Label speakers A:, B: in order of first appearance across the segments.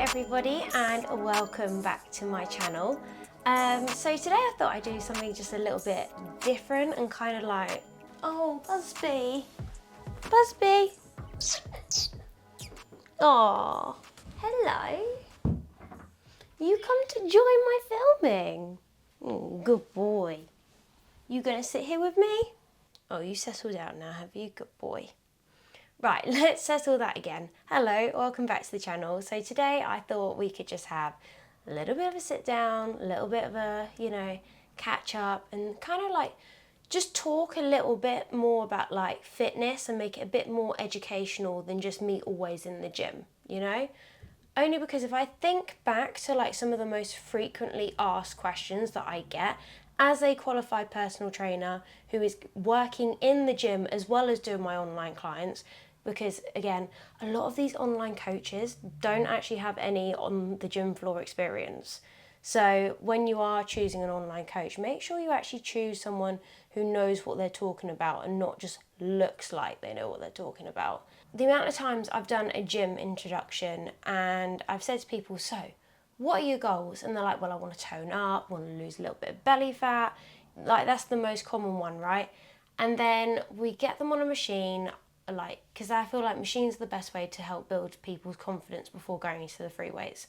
A: everybody and welcome back to my channel. So today I thought I'd do something just a little bit different and kind of like, oh Busby, oh hello, you come to join my filming. Good boy. You gonna sit here with me? Oh, you settled out now, have you? Good boy. Right, let's settle that again. Hello, welcome back to the channel. So today I thought we could just have a little bit of a sit down, a little bit of a, catch up and kind of like just talk a little bit more about like fitness and make it a bit more educational than just me always in the gym, Only because if I think back to like some of the most frequently asked questions that I get as a qualified personal trainer who is working in the gym as well as doing my online clients, because again, a lot of these online coaches don't actually have any on the gym floor experience. So when you are choosing an online coach, make sure you actually choose someone who knows what they're talking about and not just looks like they know what they're talking about. The amount of times I've done a gym introduction and I've said to people, so what are your goals? And they're like, well, I want to tone up, want to lose a little bit of belly fat. Like that's the most common one, right? And then we get them on a machine, because I feel like machines are the best way to help build people's confidence before going into the free weights.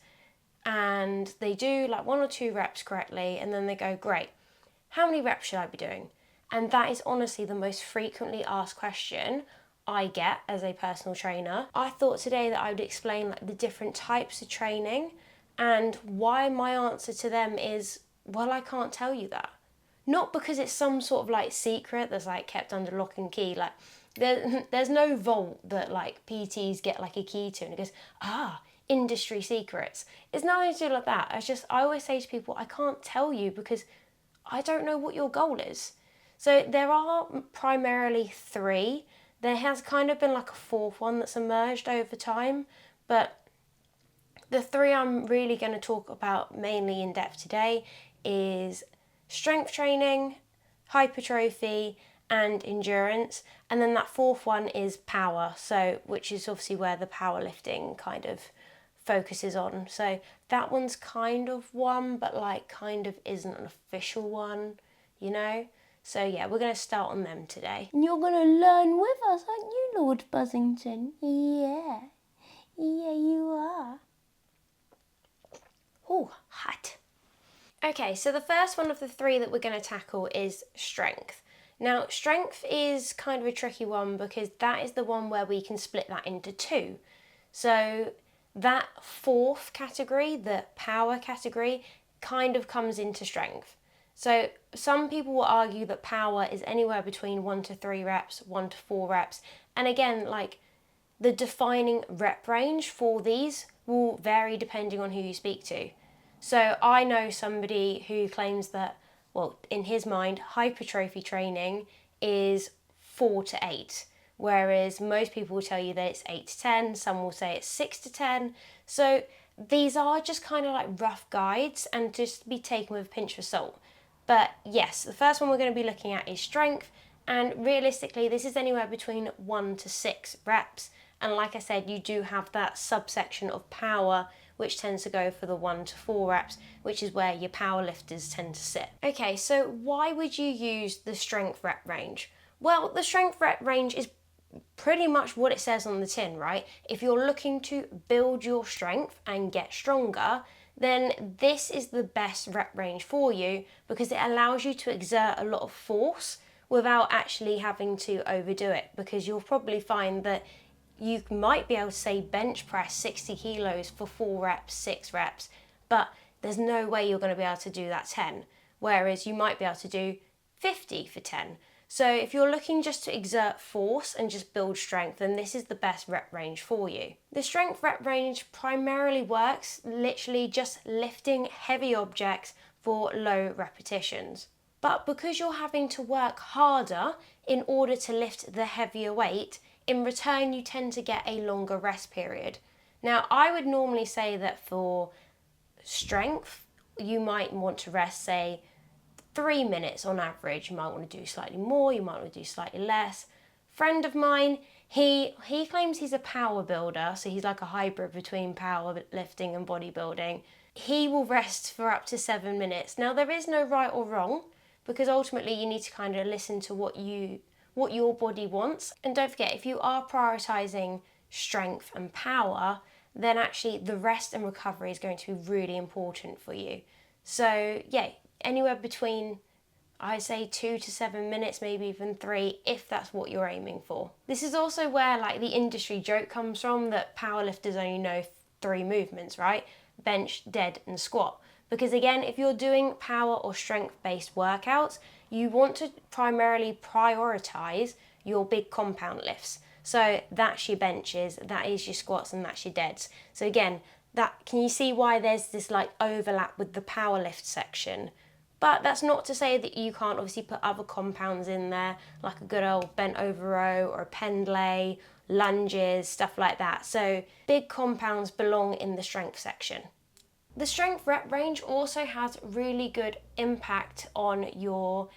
A: And they do like 1 or 2 reps correctly, and then they go, great, how many reps should I be doing? And that is honestly the most frequently asked question I get as a personal trainer. I thought today that I would explain like the different types of training and why my answer to them is, well, I can't tell you that. Not because it's some sort of like secret that's like kept under lock and key, like there's no vault that like PTs get like a key to and it goes, industry secrets. It's nothing to do like that. I always say to people, I can't tell you because I don't know what your goal is. So there are primarily 3. There has kind of been like a 4th one that's emerged over time, but the 3 I'm really going to talk about mainly in depth today is strength training, hypertrophy, and endurance, and then that 4th one is power, so which is obviously where the powerlifting kind of focuses on. So that one's kind of one, but like kind of isn't an official one, So yeah, we're going to start on them today. And you're going to learn with us, aren't you, Lord Buzzington? Yeah, you are. Oh, hot. Okay, so the first one of the 3 that we're going to tackle is strength. Now, strength is kind of a tricky one because that is the one where we can split that into 2. So that 4th category, the power category, kind of comes into strength. So some people will argue that power is anywhere between 1 to 3 reps, 1 to 4 reps. And again, like the defining rep range for these will vary depending on who you speak to. So I know somebody who claims that, well, in his mind, hypertrophy training is 4 to 8, whereas most people will tell you that it's 8 to 10, some will say it's 6 to 10. So these are just kind of like rough guides and just be taken with a pinch of salt. But yes, the first one we're going to be looking at is strength, and realistically this is anywhere between 1 to 6 reps. And like I said, you do have that subsection of power, which tends to go for the 1 to 4 reps, which is where your power lifters tend to sit. Okay, so why would you use the strength rep range? Well, the strength rep range is pretty much what it says on the tin, right? If you're looking to build your strength and get stronger, then this is the best rep range for you because it allows you to exert a lot of force without actually having to overdo it, because you'll probably find that you might be able to say bench press 60 kilos for 4 reps, 6 reps, but there's no way you're going to be able to do that 10, whereas you might be able to do 50 for 10. So if you're looking just to exert force and just build strength, then this is the best rep range for you. The strength rep range primarily works literally just lifting heavy objects for low repetitions. But because you're having to work harder in order to lift the heavier weight, in return you tend to get a longer rest period. Now, I would normally say that for strength, you might want to rest, say, 3 minutes on average. You might want to do slightly more, you might want to do slightly less. Friend of mine, He claims he's a power builder, so he's like a hybrid between powerlifting and bodybuilding. He will rest for up to 7 minutes. Now, there is no right or wrong, because ultimately you need to kind of listen to what your body wants. And don't forget, if you are prioritizing strength and power, then actually the rest and recovery is going to be really important for you. So yeah, anywhere between, I say 2 to 7 minutes, maybe even 3, if that's what you're aiming for. This is also where like the industry joke comes from, that powerlifters only know 3 movements, right? Bench, dead, and squat. Because again, if you're doing power or strength-based workouts, you want to primarily prioritize your big compound lifts. So that's your benches, that is your squats, and that's your deads. So again, can you see why there's this like overlap with the power lift section? But that's not to say that you can't obviously put other compounds in there, like a good old bent over row or a pendlay, lunges, stuff like that. So big compounds belong in the strength section. The strength rep range also has really good impact on your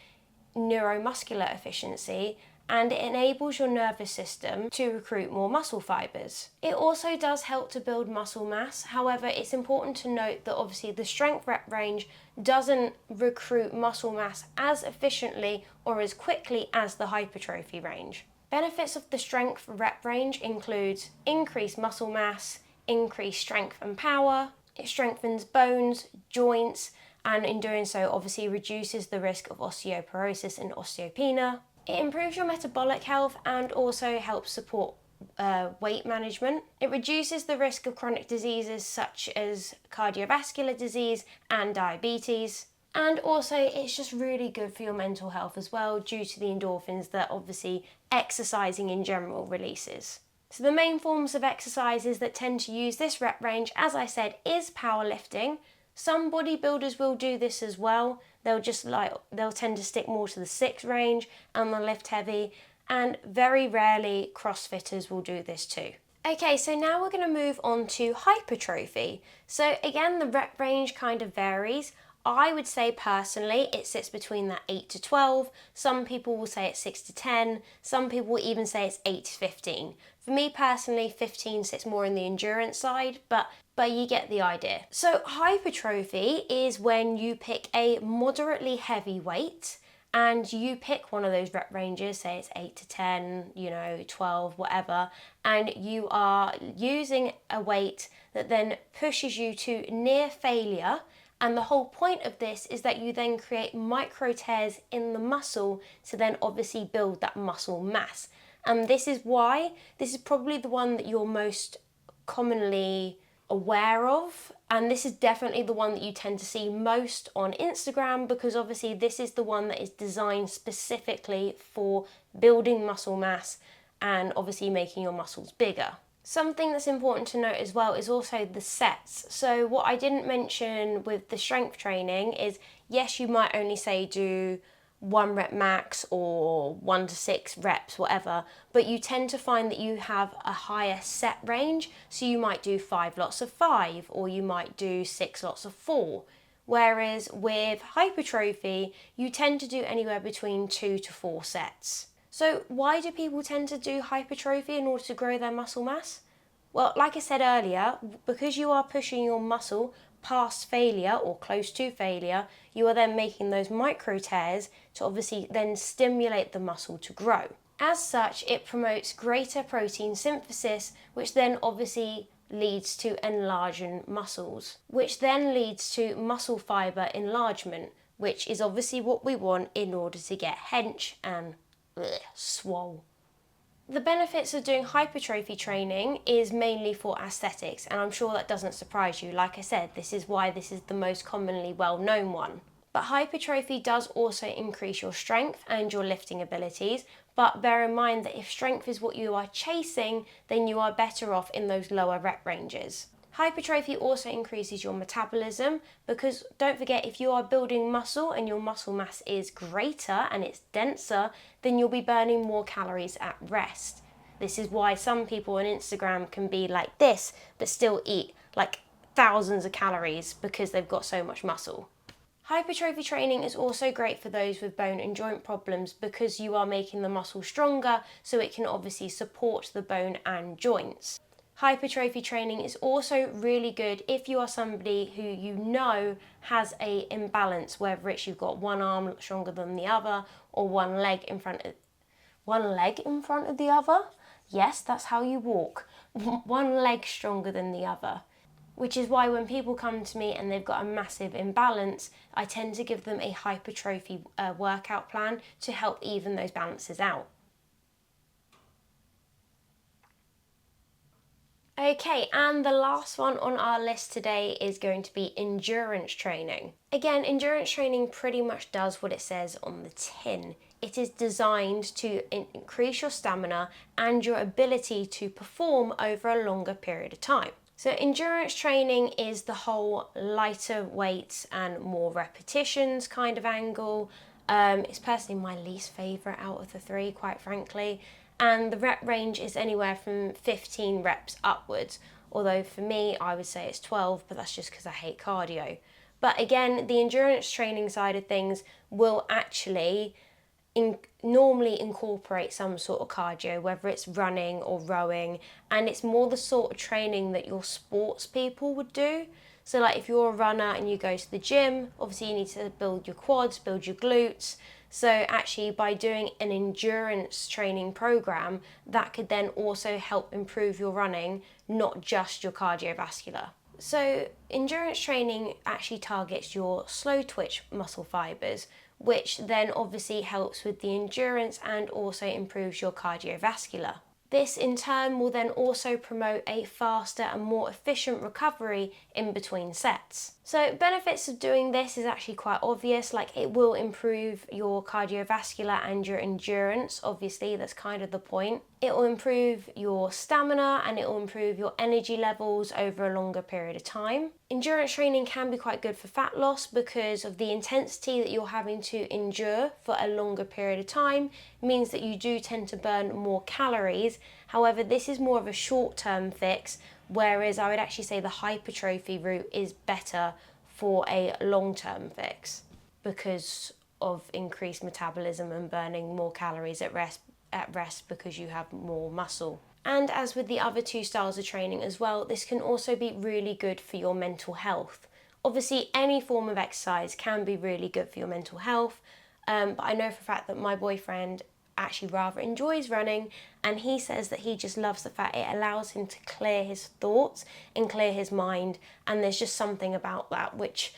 A: neuromuscular efficiency, and it enables your nervous system to recruit more muscle fibers. It also does help to build muscle mass. However, it's important to note that obviously the strength rep range doesn't recruit muscle mass as efficiently or as quickly as the hypertrophy range. Benefits of the strength rep range include increased muscle mass, increased strength and power. It strengthens bones, joints, and in doing so obviously reduces the risk of osteoporosis and osteopenia. It improves your metabolic health and also helps support weight management. It reduces the risk of chronic diseases such as cardiovascular disease and diabetes. And also it's just really good for your mental health as well, due to the endorphins that obviously exercising in general releases. So the main forms of exercises that tend to use this rep range, as I said, is powerlifting. Some bodybuilders will do this as well. They'll tend to stick more to the 6 range and they'll lift heavy, and very rarely CrossFitters will do this too. Okay, so now we're going to move on to hypertrophy. So again, the rep range kind of varies. I would say personally it sits between that 8 to 12. Some people will say it's 6 to 10. Some people will even say it's 8 to 15. For me personally, 15 sits more in the endurance side, but you get the idea. So hypertrophy is when you pick a moderately heavy weight and you pick one of those rep ranges, say it's 8 to 10, 12, whatever, and you are using a weight that then pushes you to near failure. And the whole point of this is that you then create micro tears in the muscle to then obviously build that muscle mass. And this is probably the one that you're most commonly aware of, and this is definitely the one that you tend to see most on Instagram, because obviously this is the one that is designed specifically for building muscle mass and obviously making your muscles bigger. Something that's important to note as well is also the sets. So what I didn't mention with the strength training is, yes, you might only say do 1 rep max or 1 to 6 reps, whatever, but you tend to find that you have a higher set range. So you might do 5 lots of 5, or you might do 6 lots of 4. Whereas with hypertrophy, you tend to do anywhere between 2 to 4 sets. So why do people tend to do hypertrophy in order to grow their muscle mass? Well, like I said earlier, because you are pushing your muscle past failure or close to failure, you are then making those micro tears to obviously then stimulate the muscle to grow. As such, it promotes greater protein synthesis, which then obviously leads to enlarging muscles, which then leads to muscle fiber enlargement, which is obviously what we want in order to get hench and swole. The benefits of doing hypertrophy training is mainly for aesthetics, and I'm sure that doesn't surprise you. Like I said, this is why this is the most commonly well-known one. But hypertrophy does also increase your strength and your lifting abilities, but bear in mind that if strength is what you are chasing, then you are better off in those lower rep ranges. Hypertrophy also increases your metabolism, because don't forget, if you are building muscle and your muscle mass is greater and it's denser, then you'll be burning more calories at rest. This is why some people on Instagram can be like this but still eat like thousands of calories, because they've got so much muscle. Hypertrophy training is also great for those with bone and joint problems because you are making the muscle stronger, so it can obviously support the bone and joints. Hypertrophy training is also really good if you are somebody who you know has an imbalance, whether it's you've got one arm stronger than the other or one leg in front of the other. Yes, that's how you walk. One leg stronger than the other. Which is why when people come to me and they've got a massive imbalance, I tend to give them a hypertrophy workout plan to help even those balances out. Okay, and the last one on our list today is going to be endurance training. Again, endurance training pretty much does what it says on the tin. It is designed to increase your stamina and your ability to perform over a longer period of time. So endurance training is the whole lighter weights and more repetitions kind of angle. It's personally my least favourite out of the three, quite frankly. And the rep range is anywhere from 15 reps upwards. Although for me, I would say it's 12, but that's just because I hate cardio. But again, the endurance training side of things will actually normally incorporate some sort of cardio, whether it's running or rowing, and it's more the sort of training that your sports people would do. So like if you're a runner and you go to the gym, obviously you need to build your quads, build your glutes. So actually by doing an endurance training program, that could then also help improve your running, not just your cardiovascular. So endurance training actually targets your slow twitch muscle fibers, which then obviously helps with the endurance and also improves your cardiovascular. This in turn will then also promote a faster and more efficient recovery in between sets. So benefits of doing this is actually quite obvious, like it will improve your cardiovascular and your endurance, obviously that's kind of the point. It will improve your stamina and it will improve your energy levels over a longer period of time. Endurance training can be quite good for fat loss because of the intensity that you're having to endure for a longer period of time means that you do tend to burn more calories. However, this is more of a short-term fix, whereas I would actually say the hypertrophy route is better for a long-term fix because of increased metabolism and burning more calories at rest because you have more muscle. And as with the other two styles of training as well, this can also be really good for your mental health. Obviously, any form of exercise can be really good for your mental health, but I know for a fact that my boyfriend actually rather enjoys running, and he says that he just loves the fact it allows him to clear his thoughts and clear his mind, and there's just something about that which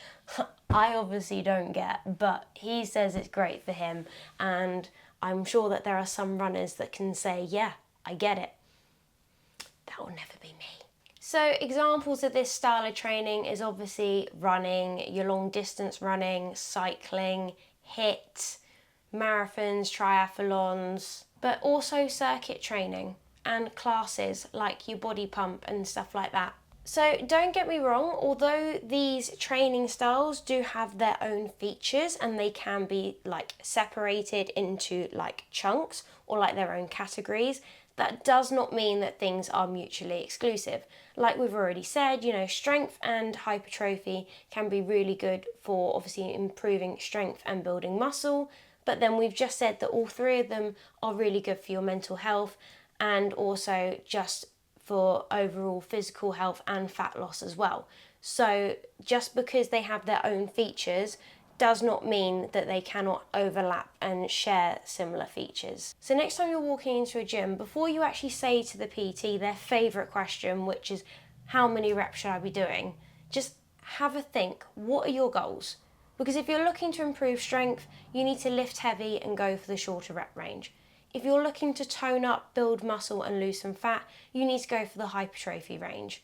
A: I obviously don't get, but he says it's great for him, and I'm sure that there are some runners that can say, yeah, I get it. That will never be me. So examples of this style of training is obviously running, your long distance running, cycling, HIIT, marathons, triathlons, but also circuit training and classes like your body pump and stuff like that. So don't get me wrong, although these training styles do have their own features and they can be like separated into like chunks or like their own categories, that does not mean that things are mutually exclusive. Like we've already said, you know, strength and hypertrophy can be really good for obviously improving strength and building muscle, but then we've just said that all three of them are really good for your mental health and also just for overall physical health and fat loss as well. So just because they have their own features does not mean that they cannot overlap and share similar features. So next time you're walking into a gym, before you actually say to the PT their favourite question, which is how many reps should I be doing, just have a think, what are your goals? Because if you're looking to improve strength, you need to lift heavy and go for the shorter rep range. If you're looking to tone up, build muscle and lose some fat, you need to go for the hypertrophy range.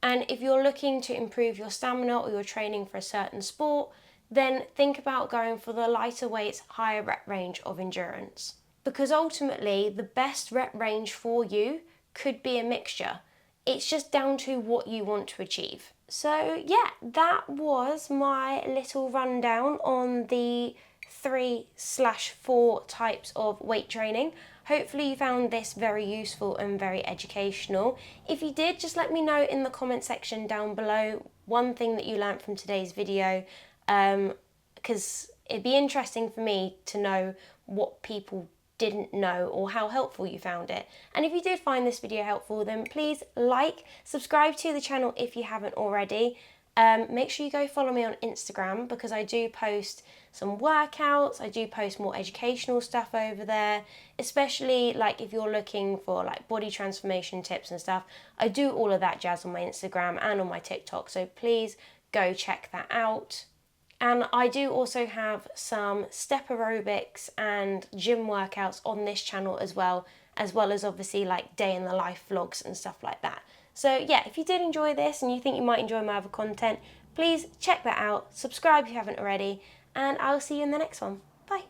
A: And if you're looking to improve your stamina or you're training for a certain sport, then think about going for the lighter weights, higher rep range of endurance. Because ultimately, the best rep range for you could be a mixture. It's just down to what you want to achieve. So yeah, that was my little rundown on the 3/4 types of weight training. Hopefully you found this very useful and very educational. If you did, just let me know in the comment section down below one thing that you learned from today's video. because it'd be interesting for me to know what people didn't know or how helpful you found it. And if you did find this video helpful, then please like, subscribe to the channel if you haven't already. Make sure you go follow me on Instagram, because I do post some workouts, I do post more educational stuff over there, especially like if you're looking for like body transformation tips and stuff. I do all of that jazz on my Instagram and on my TikTok, so please go check that out. And I do also have some step aerobics and gym workouts on this channel as well as obviously like day in the life vlogs and stuff like that. So yeah, if you did enjoy this and you think you might enjoy my other content, please check that out, subscribe if you haven't already, and I'll see you in the next one. Bye.